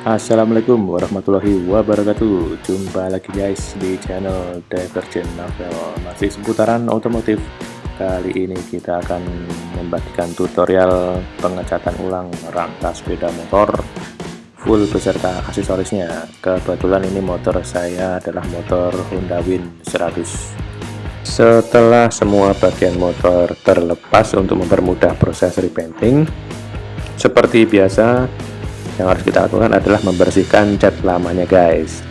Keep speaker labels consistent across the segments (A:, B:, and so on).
A: Assalamualaikum warahmatullahi wabarakatuh. Jumpa lagi guys di channel Divergent Novel, masih seputaran otomotif. Kali ini kita akan membagikan tutorial pengecatan ulang rangka sepeda motor full beserta aksesorisnya. Kebetulan ini motor saya adalah motor Honda Win 100. Setelah semua bagian motor terlepas untuk mempermudah proses repainting, seperti biasa yang harus kita lakukan adalah membersihkan cat lamanya guys.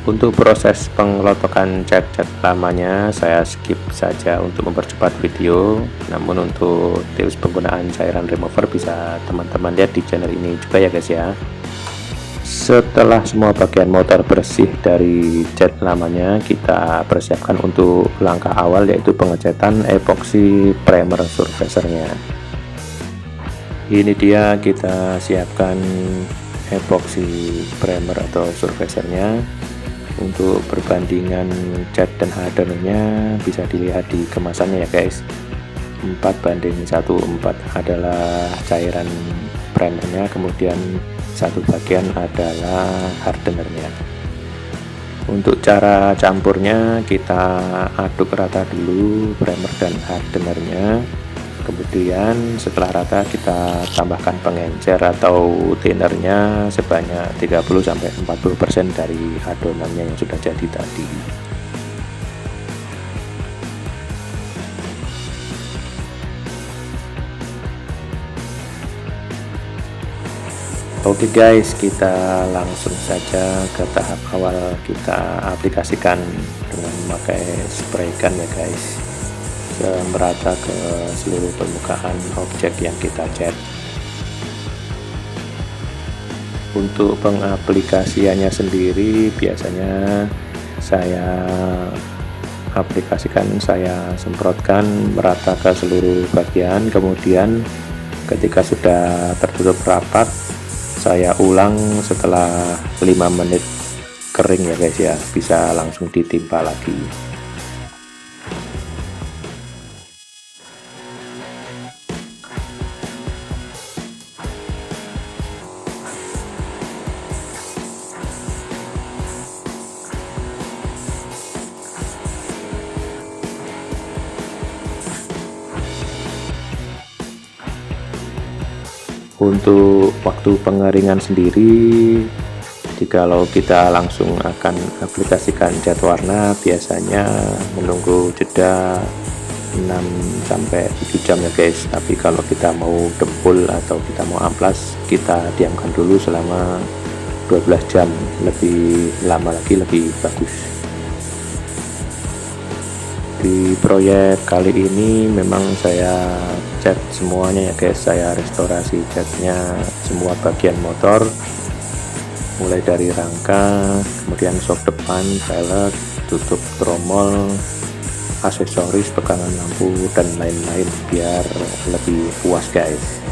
A: Untuk proses pengelotokan cat-cat lamanya saya skip saja untuk mempercepat video, namun untuk tips penggunaan cairan remover bisa teman-teman lihat di channel ini juga ya guys ya. Setelah semua bagian motor bersih dari cat lamanya, kita persiapkan untuk langkah awal, yaitu pengecatan epoxy primer surfacernya. Ini dia, kita siapkan epoxy primer atau surfacernya. Untuk perbandingan cat dan hardenernya bisa dilihat di kemasannya ya guys. 4:1:4 adalah cairan primernya, kemudian satu bagian adalah hardenernya. Untuk cara campurnya, kita aduk rata dulu primer dan hardenernya. Kemudian setelah rata kita tambahkan pengencer atau thinnernya sebanyak 30-40% dari adonannya yang sudah jadi tadi. Oke guys, kita langsung saja ke tahap awal. Kita aplikasikan dengan memakai spray gun ya guys, merata ke seluruh permukaan objek yang kita cat. Untuk pengaplikasiannya sendiri biasanya saya aplikasikan, saya semprotkan merata ke seluruh bagian, kemudian ketika sudah tertutup rapat saya ulang setelah 5 menit kering ya guys ya, bisa langsung ditimpa lagi. Untuk waktu pengeringan sendiri, jikalau kita langsung akan aplikasikan cat warna, biasanya menunggu jeda 6-7 jam ya guys. Tapi kalau kita mau dempul atau kita mau amplas, kita diamkan dulu selama 12 jam, lebih lama lagi lebih bagus. Di proyek kali ini memang saya cat semuanya ya guys, saya restorasi catnya semua bagian motor, mulai dari rangka, kemudian sok depan, velg, tutup tromol, aksesoris, pegangan lampu dan lain-lain biar lebih puas guys.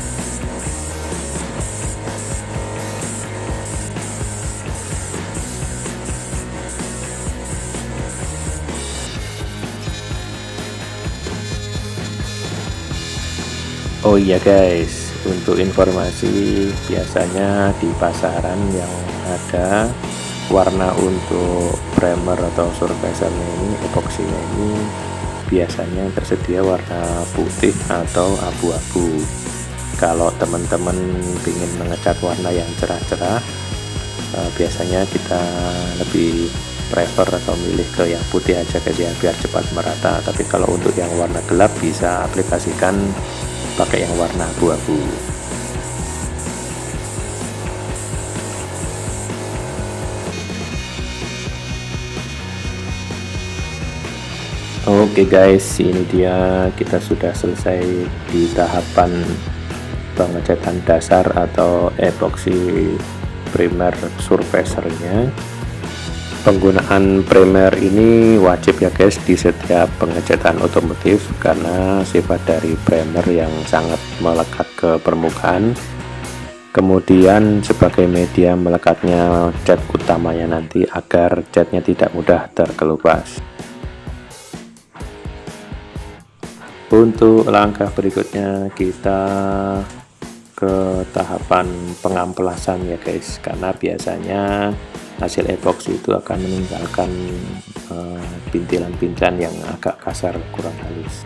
A: Oh iya guys, untuk informasi, biasanya di pasaran yang ada warna untuk primer atau surfacernya ini, epoxinya ini biasanya tersedia warna putih atau abu-abu. Kalau teman-teman ingin mengecat warna yang cerah-cerah, biasanya kita lebih prefer atau milih ke yang putih aja guys ya, biar cepat merata. Tapi kalau untuk yang warna gelap bisa aplikasikan pakai yang warna abu-abu. Oke guys, ini dia, kita sudah selesai di tahapan pengecatan dasar atau epoxy primer surfacernya. Penggunaan primer ini wajib ya guys di setiap pengecatan otomotif, karena sifat dari primer yang sangat melekat ke permukaan, kemudian sebagai media melekatnya cat utamanya nanti agar catnya tidak mudah terkelupas. Untuk langkah berikutnya, kita ke tahapan pengamplasan ya guys, karena biasanya hasil epoksi itu akan meninggalkan bintilan-bintilan yang agak kasar, kurang halus.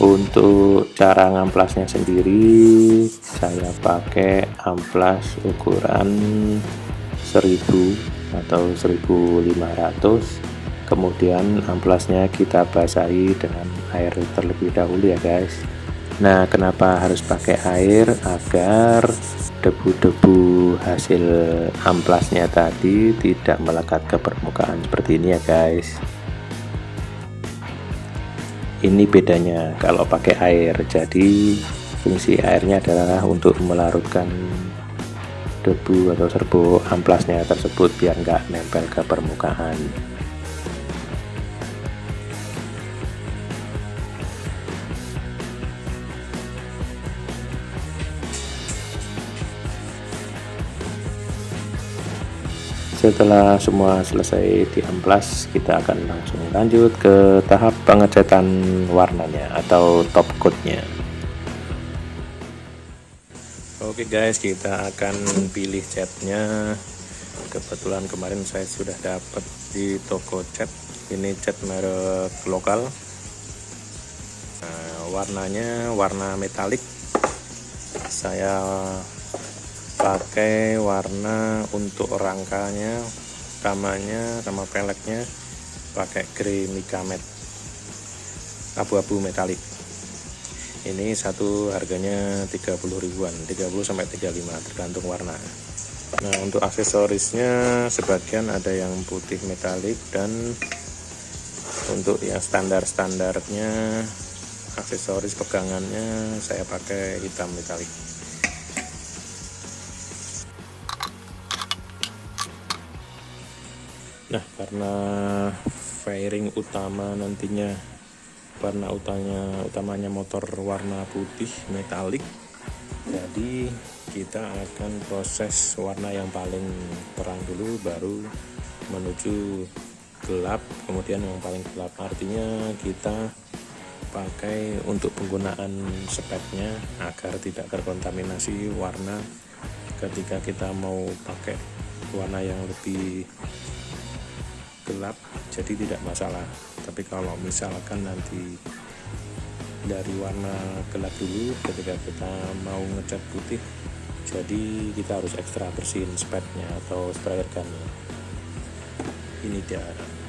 A: Untuk cara ngamplasnya sendiri, saya pakai amplas ukuran 1000 atau 1500. Kemudian amplasnya kita basahi dengan air terlebih dahulu ya guys. Nah, kenapa harus pakai air? Agar debu-debu hasil amplasnya tadi tidak melekat ke permukaan seperti ini ya guys. Ini bedanya kalau pakai air. Jadi fungsi airnya adalah untuk melarutkan debu atau serbuk amplasnya tersebut biar nggak nempel ke permukaan. Setelah semua selesai diamplas, kita akan langsung lanjut ke tahap pengecatan warnanya atau top coatnya. Oke guys, kita akan pilih catnya. Kebetulan kemarin saya sudah dapat di toko cat. Ini cat merek lokal. Nah, warnanya warna metalik. Saya pakai warna untuk rangkanya, utamanya sama peleknya pakai grey mica matte abu-abu metalik. Ini satu harganya 30 ribuan, 30 sampai 35 tergantung warna. Nah, untuk aksesorisnya sebagian ada yang putih metalik, dan untuk yang standar-standarnya aksesoris pegangannya saya pakai hitam metalik. Nah, karena fairing utama nantinya warna utamanya motor warna putih metalik, jadi kita akan proses warna yang paling terang dulu baru menuju gelap, kemudian yang paling gelap. Artinya kita pakai untuk penggunaan spetnya agar tidak terkontaminasi warna ketika kita mau pakai warna yang lebih gelap, jadi tidak masalah. Tapi kalau misalkan nanti dari warna gelap dulu ketika kita mau ngecat putih, jadi kita harus ekstra bersihin spetnya atau sprayer gunnya. Ini dia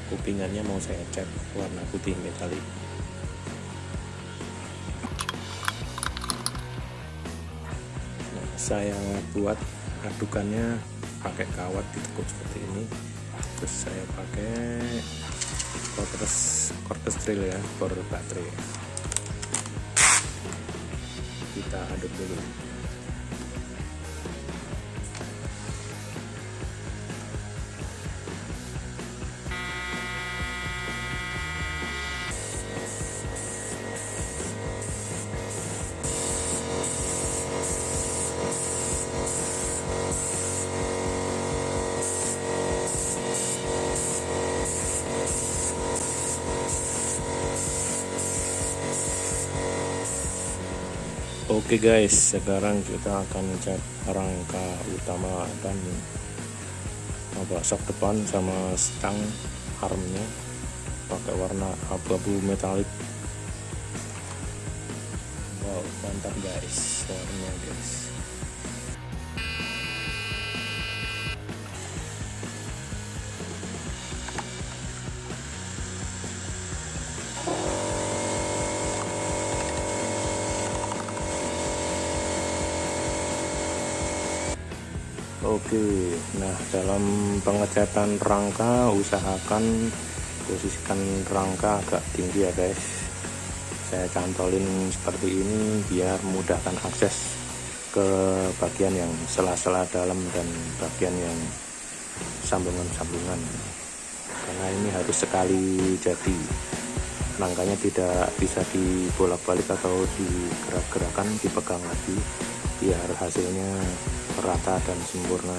A: kupingannya mau saya cat warna putih metalik. Nah, saya buat adukannya pakai kawat ditekuk seperti ini. Terus saya pakai quarters drill ya, bor baterai. Kita aduk dulu. Oke guys, sekarang kita akan cat rangka utama dan sok depan sama stang armnya pakai warna abu-abu metalik. Wow, mantap guys warnanya guys. Oke, nah dalam pengecatan rangka usahakan posisikan rangka agak tinggi ya guys. Saya cantolin seperti ini biar memudahkan akses ke bagian yang sela-sela dalam dan bagian yang sambungan-sambungan, karena ini harus sekali jadi. Rangkanya tidak bisa dibolak-balik atau digerak-gerakan, dipegang lagi biar hasilnya rata dan sempurna.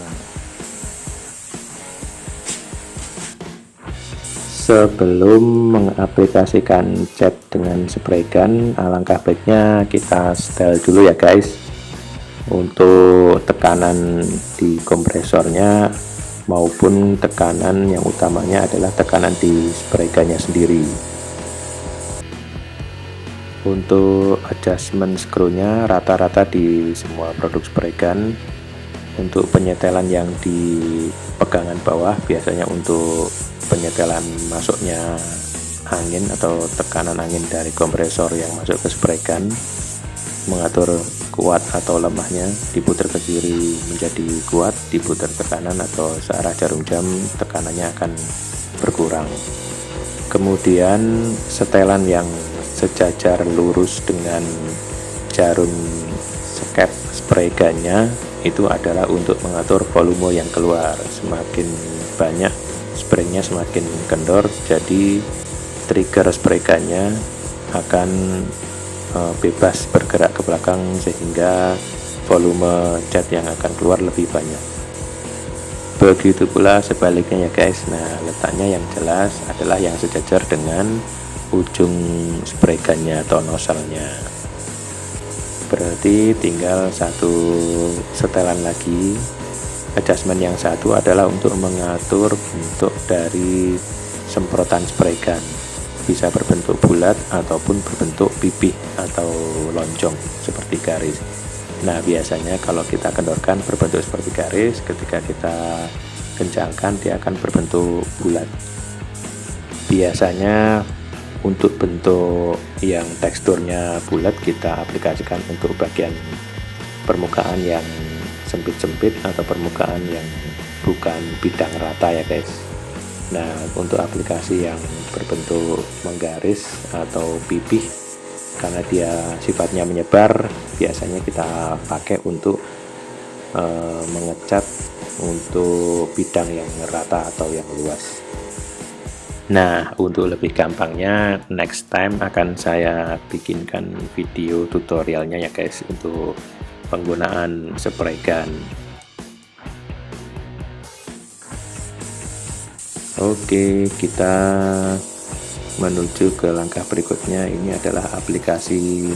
A: Sebelum mengaplikasikan cat dengan spray gun, alangkah baiknya kita setel dulu ya guys. Untuk tekanan di kompresornya maupun tekanan yang utamanya adalah tekanan di spray gunnya sendiri. Untuk adjustment screw-nya rata-rata di semua produk spray gun. Untuk penyetelan yang di pegangan bawah biasanya untuk penyetelan masuknya angin atau tekanan angin dari kompresor yang masuk ke spray gun, mengatur kuat atau lemahnya, diputar ke kiri menjadi kuat, diputar ke kanan atau searah jarum jam tekanannya akan berkurang. Kemudian setelan yang sejajar lurus dengan jarum sket spray gunnya itu adalah untuk mengatur volume yang keluar. Semakin banyak spraynya semakin kendor, jadi trigger spray gunnya akan bebas bergerak ke belakang sehingga volume cat yang akan keluar lebih banyak. Begitu pula sebaliknya ya guys. Nah, letaknya yang jelas adalah yang sejajar dengan ujung spray gunnya atau nozzle-nya. Berarti tinggal satu setelan lagi. Adjustment yang satu adalah untuk mengatur bentuk dari semprotan spray gun, bisa berbentuk bulat ataupun berbentuk pipih atau lonjong seperti garis. Nah, biasanya kalau kita kendorkan berbentuk seperti garis, ketika kita kencangkan dia akan berbentuk bulat. Biasanya untuk bentuk yang teksturnya bulat kita aplikasikan untuk bagian permukaan yang sempit-sempit atau permukaan yang bukan bidang rata ya guys. Nah, untuk aplikasi yang berbentuk menggaris atau pipih karena dia sifatnya menyebar, biasanya kita pakai untuk mengecat untuk bidang yang rata atau yang luas. Nah, untuk lebih gampangnya next time akan saya bikinkan video tutorialnya ya guys untuk penggunaan spray gun. Oke, kita menuju ke langkah berikutnya. Ini adalah aplikasi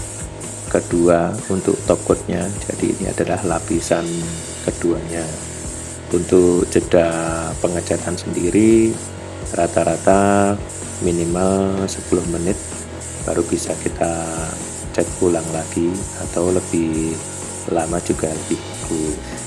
A: kedua untuk top coatnya. Jadi ini adalah lapisan keduanya. Untuk jeda pengecatan sendiri rata-rata minimal 10 menit baru bisa kita cat ulang lagi, atau lebih lama juga lebih bagus.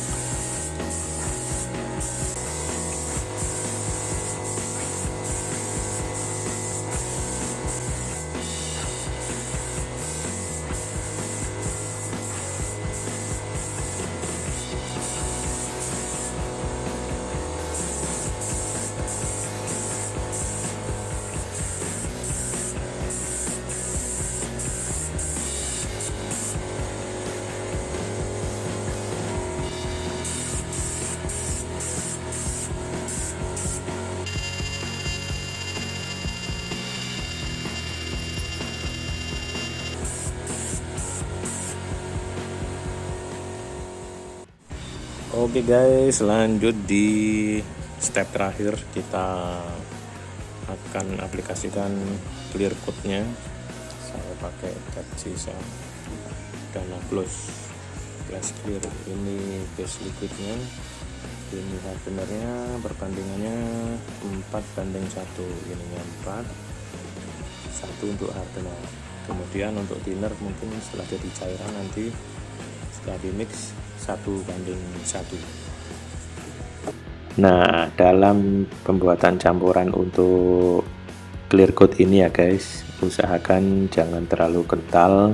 A: Oke guys, lanjut di step terakhir. Kita akan aplikasikan clear coat-nya. Saya pakai cat sisa Dana Gloss Glass Clear. Ini base liquidnya, ini hardenernya, perbandingannya 4:1. Ininya 4, 1 untuk hardener. Kemudian untuk thinner mungkin setelah jadi cairan nanti setelah di mix 1:1. Nah, dalam pembuatan campuran untuk clear coat ini ya guys, usahakan jangan terlalu kental,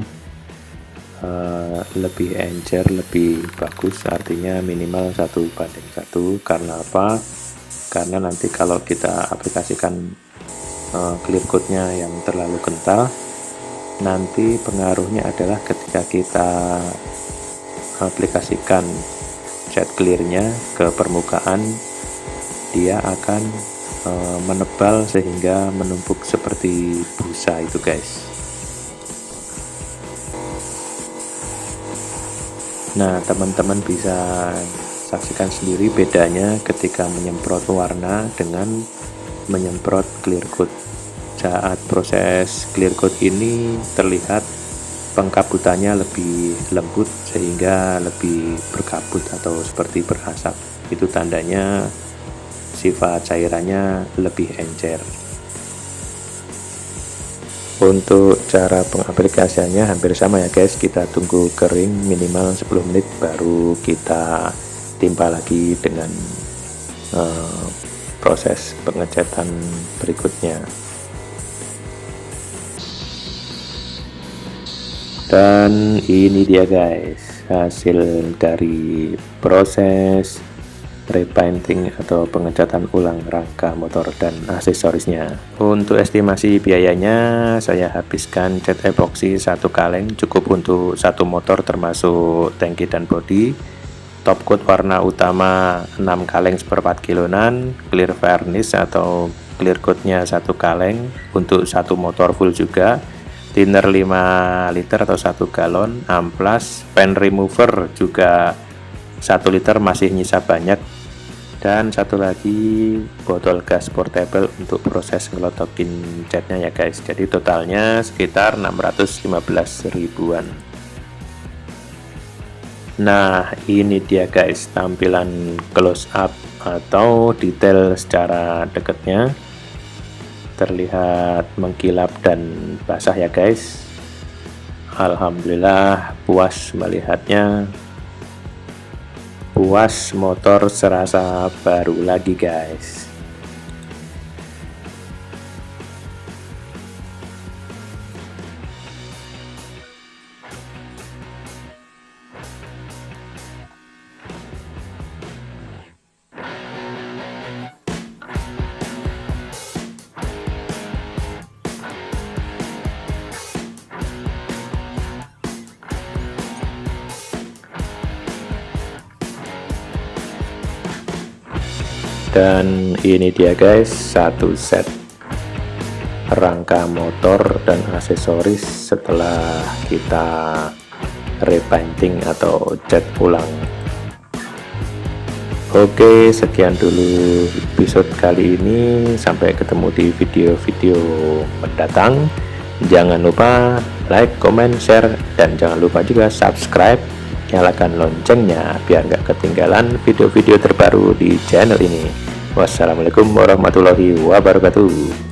A: lebih encer lebih bagus, artinya minimal 1:1. Karena apa? Karena nanti kalau kita aplikasikan clear coatnya yang terlalu kental, nanti pengaruhnya adalah ketika kita aplikasikan cat clearnya ke permukaan, dia akan menebal sehingga menumpuk seperti busa itu guys. Nah, teman-teman bisa saksikan sendiri bedanya ketika menyemprot warna dengan menyemprot clear coat. Saat proses clear coat ini terlihat pengkabutannya lebih lembut sehingga lebih berkabut atau seperti berasap. Itu tandanya sifat cairannya lebih encer. Untuk cara pengaplikasiannya hampir sama ya guys, kita tunggu kering minimal 10 menit baru kita timpa lagi dengan proses pengecatan berikutnya. Dan ini dia guys, hasil dari proses repainting atau pengecatan ulang rangka motor dan aksesorisnya. Untuk estimasi biayanya, saya habiskan cat epoxy 1 kaleng cukup untuk 1 motor termasuk tangki dan bodi. Top coat warna utama 6 kaleng 1/4 kiloan, clear varnish atau clear coatnya 1 kaleng untuk 1 motor full juga. Thinner 5 liter atau 1 galon, amplas, pen remover juga 1 liter masih nyisa banyak, dan satu lagi botol gas portable untuk proses ngelotokin catnya ya guys. Jadi totalnya sekitar 615 ribuan. Nah ini dia guys tampilan close up atau detail secara dekatnya, terlihat mengkilap dan basah ya guys. Alhamdulillah puas melihatnya, puas, motor serasa baru lagi guys. Dan ini dia guys, 1 set rangka motor dan aksesoris setelah kita repainting atau cat ulang. Oke, sekian dulu episode kali ini, sampai ketemu di video-video mendatang. Jangan lupa like, comment, share, dan jangan lupa juga subscribe, nyalakan loncengnya biar nggak ketinggalan video-video terbaru di channel ini. Wassalamualaikum warahmatullahi wabarakatuh.